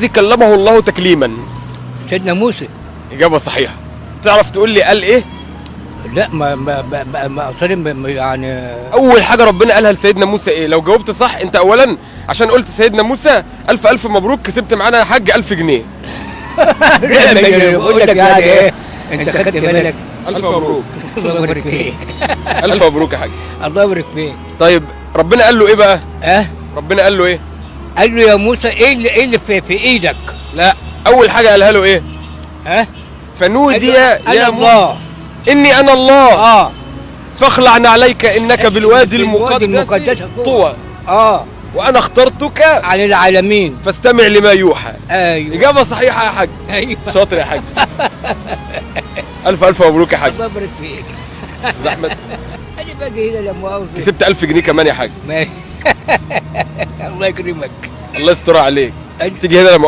كلمه الله تكليما. سيدنا موسى. إجابة صحيحة. تعرف تقول لي قال إيه؟ لا ما يعني أول حاجة ربنا قالها لسيدنا موسى إيه؟ لو جاوبت صح أنت أولاً عشان قلت سيدنا موسى ألف مبروك، كسبت معانا يا حاج 1000 جنيه. بقول لك يعني إيه؟ أنت خدت بالك؟ ألف مبروك. الله يبارك فيك. ألف مبروك يا حاج. الله يبارك فيك. طيب ربنا قال له إيه بقى؟ ربنا قال له إيه؟ قال له يا موسى إيه اللي في إيدك؟ لا، أول حاجة قالها له إيه؟ فنودي يا الله إني أنا الله فاخلع عليك إنك بالوادي المقدس طوى وأنا اخترتك على العالمين فاستمع لما يوحى. أيوه إجابة صحيحة يا حاج. أيوه شاطر يا حاج. ألف مبروك يا حاج. الله يبارك فيك. أستاذ أحمد أنا باجي هنا لما أوصل كسبت 1000 جنيه كمان يا حاج. الله يكرمك. الله يستر عليك. تيجي هنا لما